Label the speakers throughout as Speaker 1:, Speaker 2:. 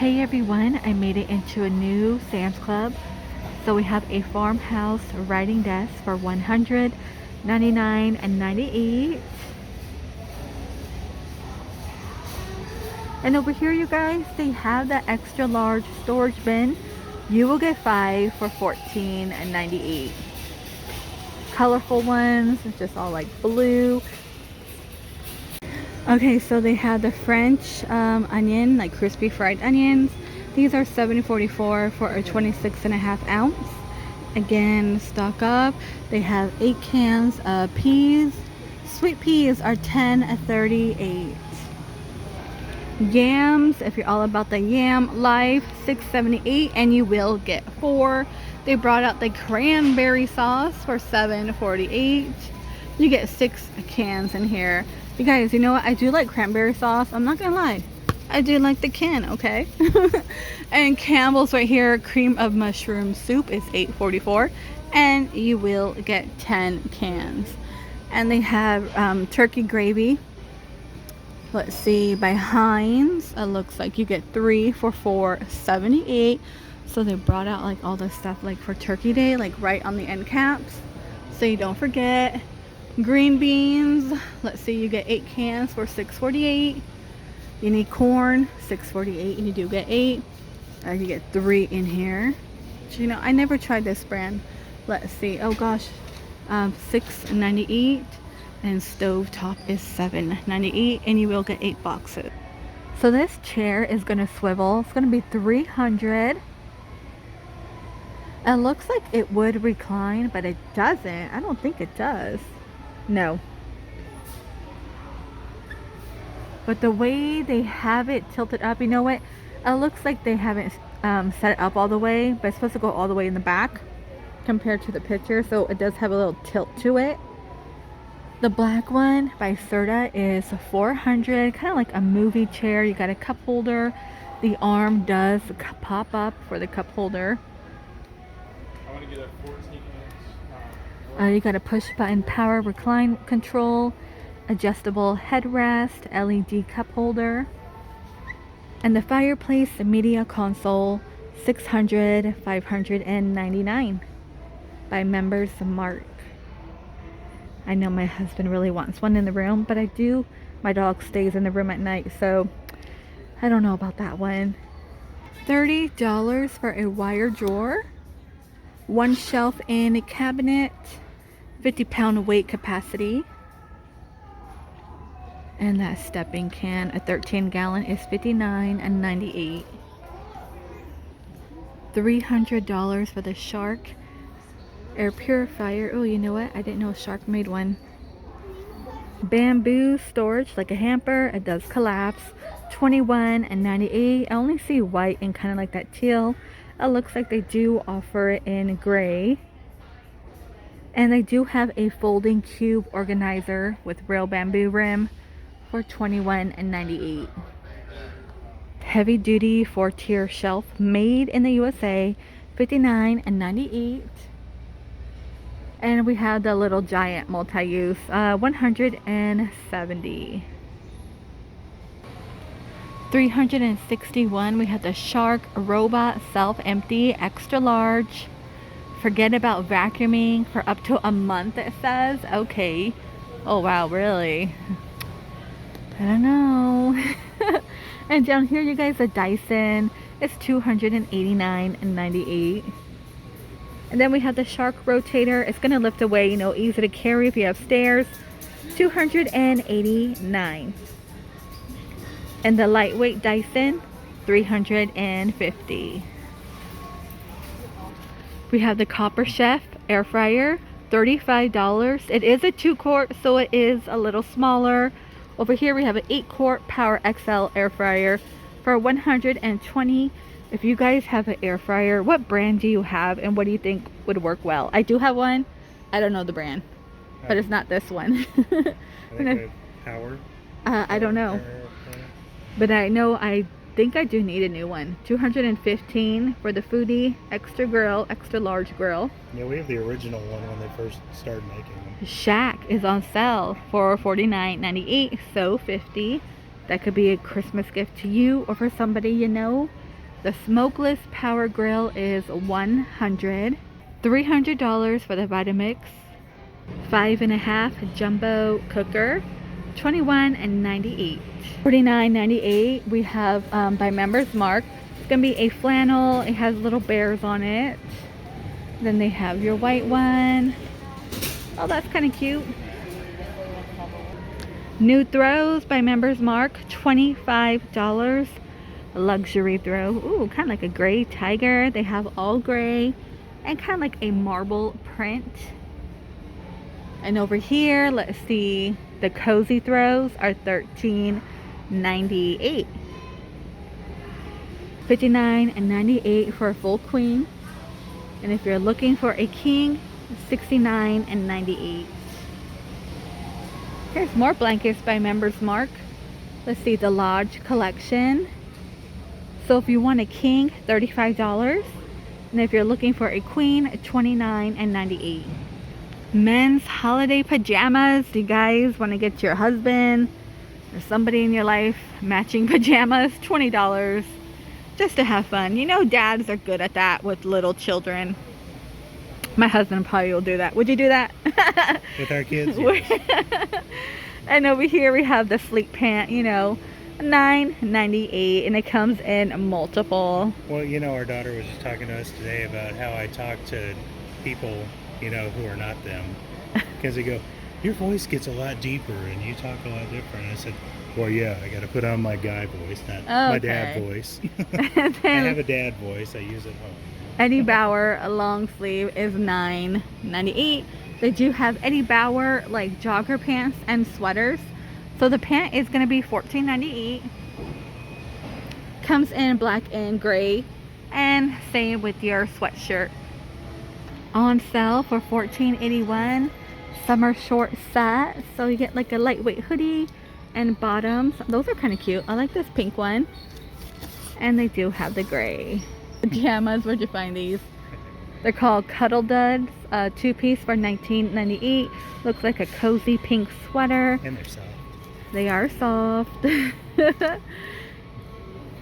Speaker 1: Hey everyone, I made it into a new Sam's Club. So we have a farmhouse writing desk for $199.98. And over here, you guys, they have that extra large storage bin. You will get 5 for $14.98. Colorful ones, it's just all like blue. Okay, so they have the French onion, like crispy fried onions. These are $7.44 for a 26.5 ounce. Again, stock up. They have 8 cans of peas. Sweet peas are $10.38. Yams, if you're all about the yam life, $6.78, and you will get 4. They brought out the cranberry sauce for $7.48. You get 6 cans in here. You guys, you know what? I do like cranberry sauce. I'm not gonna lie. I do like the can, okay? And Campbell's right here, cream of mushroom soup is $8.44, and you will get 10 cans. And they have turkey gravy. Let's see, by Heinz, it looks like you get 3 for $4.78. So they brought out like all this stuff like for Turkey Day, like right on the end caps, so you don't forget. Green beans, let's see, you get 8 cans for $6.48. You need corn, $6.48, and you do get 8. You get 3 in here. So, you know, I never tried this brand. Let's see, oh gosh, $6.98, and stovetop is $7.98, and you will get 8 boxes. So this chair is gonna swivel. It's gonna be $300. It looks like it would recline, but it doesn't. I don't think it does. No. But the way they have it tilted up, you know what? It looks like they haven't set it up all the way, but it's supposed to go all the way in the back compared to the picture, so it does have a little tilt to it. The black one by Serta is $400, kind of like a movie chair. You got a cup holder. The arm does pop up for the cup holder.
Speaker 2: I want to get a 14 inch.
Speaker 1: You got a push button power recline control, adjustable headrest, LED cup holder, and the fireplace media console, $599 by Members Mark. I know my husband really wants one in the room, but my dog stays in the room at night, so I don't know about that one. $30 for a wire drawer, 1 shelf in a cabinet, 50-pound weight capacity. And that stepping can, a 13-gallon, is $59.98. $300 for the Shark air purifier. Oh, you know what? I didn't know Shark made one. Bamboo storage, like a hamper. It does collapse. $21.98. I only see white and kind of like that teal. It looks like they do offer it in gray. And they do have a folding cube organizer with real bamboo rim for $21.98. Heavy duty 4-tier shelf made in the USA, $59.98. And we have the little giant multi-use, $170. $361. We have the Shark Robot Self-Empty Extra Large. Forget about vacuuming for up to a month, it says. Okay. Oh wow, really? I don't know. And down here, you guys, the Dyson is $289.98. And then we have the Shark Rotator. It's gonna lift away, you know, easy to carry if you have stairs. $289. And the lightweight Dyson, $350. We have the Copper Chef air fryer, $35. It is a 2-quart, so it is a little smaller. Over here we have an 8-quart Power XL air fryer for $120. If you guys have an air fryer, what brand do you have and what do you think would work well? I do have one. I don't know the brand, but it's not this one.
Speaker 2: Power?
Speaker 1: I don't know. But I know I think I do need a new one. $215 for the Foodie extra grill, extra large grill.
Speaker 2: Yeah, we have the original one when they first started making them.
Speaker 1: Shack is on sale for $49.98, so $50. That could be a Christmas gift to you or for somebody you know. The smokeless power grill is $100. $300 for the Vitamix 5.5 jumbo cooker, $21.98. $49.98 we have by Members Mark. It's gonna be a flannel. It has little bears on it. Then they have your white one. Oh, that's kind of cute. New throws by Members Mark, $25. Luxury throw. Ooh, kind of like a gray tiger. They have all gray and kind of like a marble print. And over here, let's see, the cozy throws are $13.98. $59.98 for a full queen. And if you're looking for a king, $69.98. Here's more blankets by Members Mark. Let's see, the Lodge collection. So if you want a king, $35. And if you're looking for a queen, $29.98. Men's holiday pajamas. You guys want to get your husband or somebody in your life matching pajamas, $20. Just to have fun. You know, dads are good at that with little children. My husband probably will do that. Would you do that?
Speaker 2: With our kids, yes.
Speaker 1: And over here we have the sleep pant, you know, $9.98, and it comes in multiple.
Speaker 2: Well, you know, our daughter was just talking to us today about how I talk to people, you know, who are not them. Because they go, your voice gets a lot deeper and you talk a lot different. I said, well, yeah, I got to put on my guy voice, not my dad voice. I have a dad voice. I use it home.
Speaker 1: Eddie Bauer, a long sleeve, is $9.98. They do have Eddie Bauer like jogger pants and sweaters. So the pant is going to be $14.98. Comes in black and gray. And same with your sweatshirt. On sale for $14.81. Summer short set. So you get like a lightweight hoodie and bottoms. Those are kind of cute. I like this pink one. And they do have the gray. Pajamas, where'd you find these? They're called Cuddle Duds, two-piece for $19.98. Looks like a cozy pink sweater.
Speaker 2: And they're soft.
Speaker 1: They are soft.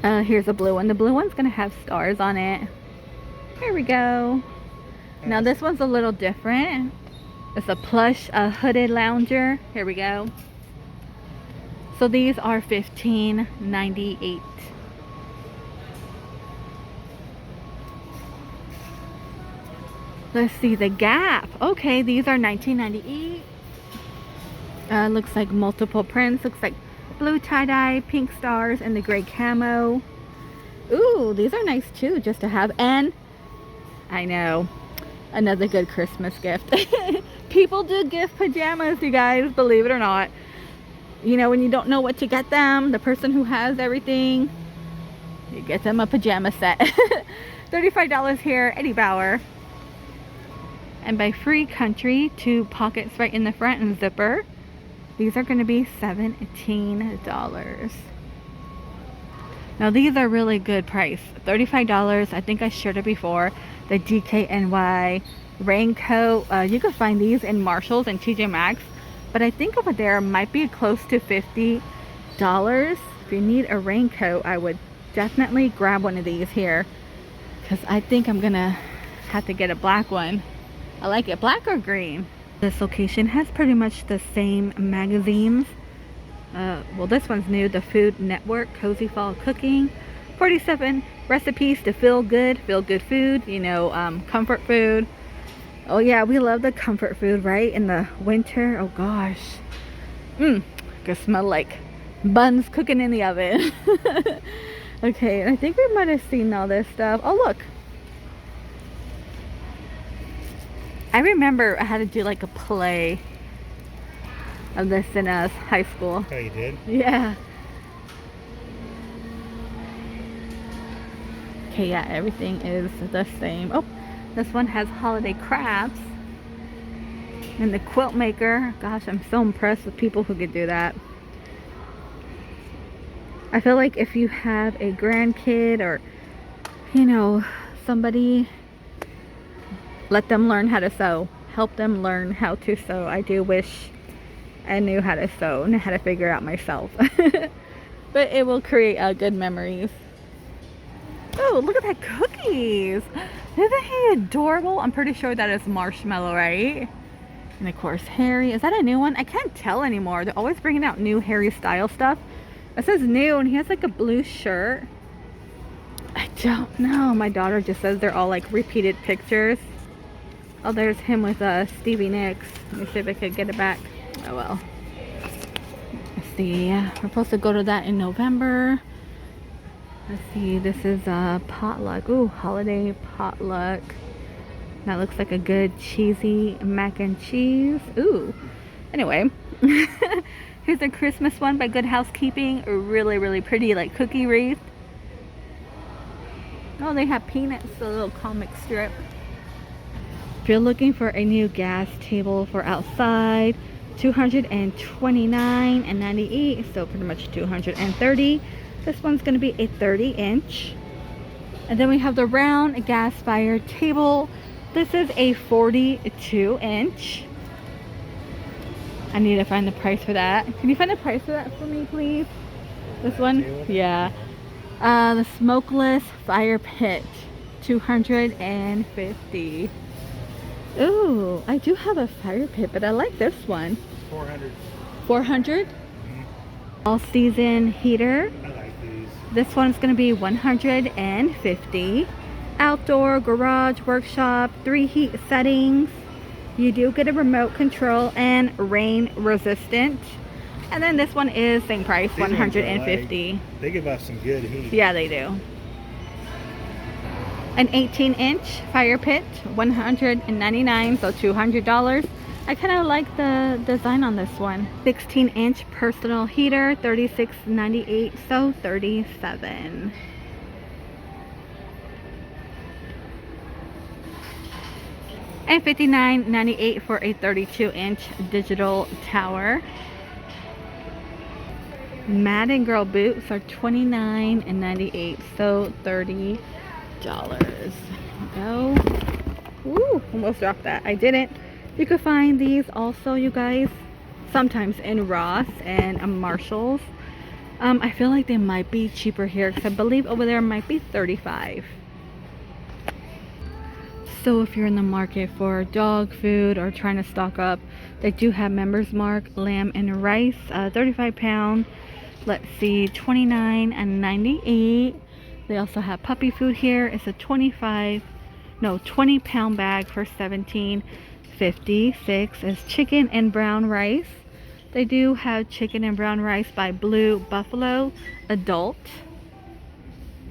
Speaker 1: Here's a blue one. The blue one's gonna have stars on it. Here we go. Now this one's a little different. It's a plush hooded lounger. Here we go. So these are $15.98. Let's see, the Gap. Okay, these are $19.98. Looks like multiple prints. Looks like blue tie-dye, pink stars, and the gray camo. Ooh, these are nice too, just to have. And I know, another good Christmas gift. People do gift pajamas, you guys, believe it or not. You know, when you don't know what to get them, the person who has everything, you get them a pajama set. $35 here, Eddie Bauer. And by Free Country, 2 pockets right in the front and zipper. These are going to be $17. Now these are really good price. $35. I think I shared it before. The DKNY raincoat. You can find these in Marshalls and TJ Maxx. But I think over there might be close to $50. If you need a raincoat, I would definitely grab one of these here. Because I think I'm going to have to get a black one. I like it black or green. This location has pretty much the same magazines. Well, this one's new, the Food Network Cozy Fall Cooking. 47 recipes to feel good food, you know, comfort food. Oh yeah, we love the comfort food, right? In the winter, oh gosh. Can smell like buns cooking in the oven. Okay, I think we might have seen all this stuff. Oh look. I remember I had to do like a play of this in high school.
Speaker 2: Oh, you did?
Speaker 1: Yeah. Okay, yeah, everything is the same. Oh, this one has holiday crafts. And the quilt maker. Gosh, I'm so impressed with people who could do that. I feel like if you have a grandkid or, you know, somebody, let them learn how to sew. Help them learn how to sew. I do wish I knew how to sew and how to figure it out myself. But it will create good memories. Ooh, look at that cookies. Isn't he adorable? I'm pretty sure that is marshmallow, right? And of course, Harry. Is that a new one? I can't tell anymore. They're always bringing out new Harry style stuff. It says new, and he has like a blue shirt. I don't know. My daughter just says they're all like repeated pictures. Oh, there's him with Stevie Nicks. Let me see if I could get it back. Oh well. Let's see. We're supposed to go to that in November. Let's see. This is a potluck. Ooh, holiday potluck. That looks like a good cheesy mac and cheese. Ooh. Anyway. Here's a Christmas one by Good Housekeeping. A really, really pretty like cookie wreath. Oh, they have Peanuts, a little comic strip. If you're looking for a new gas table for outside, $229.98, so pretty much $230. This one's going to be a 30-inch. And then we have the round gas-fired table. This is a 42-inch. I need to find the price for that. Can you find the price for that for me, please? This one? Yeah. The smokeless fire pit, $250. Ooh, I do have a fire pit, but I like this one.
Speaker 2: 400.
Speaker 1: 400? All season heater.
Speaker 2: I like these.
Speaker 1: This one's gonna be $150. Outdoor, garage, workshop, 3 heat settings. You do get a remote control and rain resistant. And then this one is same price,
Speaker 2: These ones I
Speaker 1: $150.
Speaker 2: like. They give off some good heat.
Speaker 1: Yeah, they do. An 18-inch fire pit, $199, so $200. I kind of like the design on this one. 16-inch personal heater, $36.98, so $37. And $59.98 for a 32-inch digital tower. Madden Girl boots are $29.98, so $30. There we go. Ooh, almost dropped that. I didn't. You could find these also, you guys, sometimes in Ross and Marshalls. I feel like they might be cheaper here because I believe over there might be $35. So if you're in the market for dog food or trying to stock up, they do have Members Mark lamb and rice, 35 pound. Let's see, $29.98. They also have puppy food here. It's a 20 pound bag for $17.56. It's chicken and brown rice. They do have chicken and brown rice by Blue Buffalo adult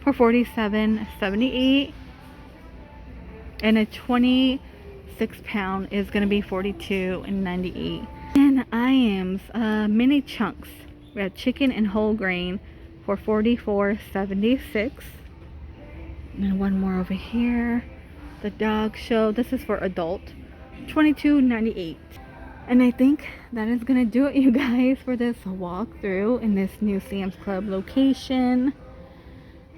Speaker 1: for $47.78. And a 26 pound is going to be $42.98. And Iams mini chunks. We have chicken and whole grain for $44.76. And one more over here. The dog show. This is for adult. $22.98. And I think that is going to do it, you guys, for this walkthrough in this new Sam's Club location.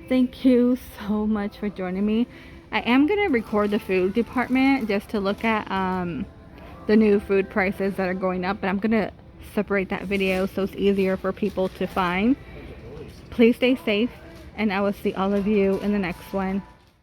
Speaker 1: Thank you so much for joining me. I am going to record the food department just to look at the new food prices that are going up. But I'm going to separate that video so it's easier for people to find. Please stay safe, and I will see all of you in the next one.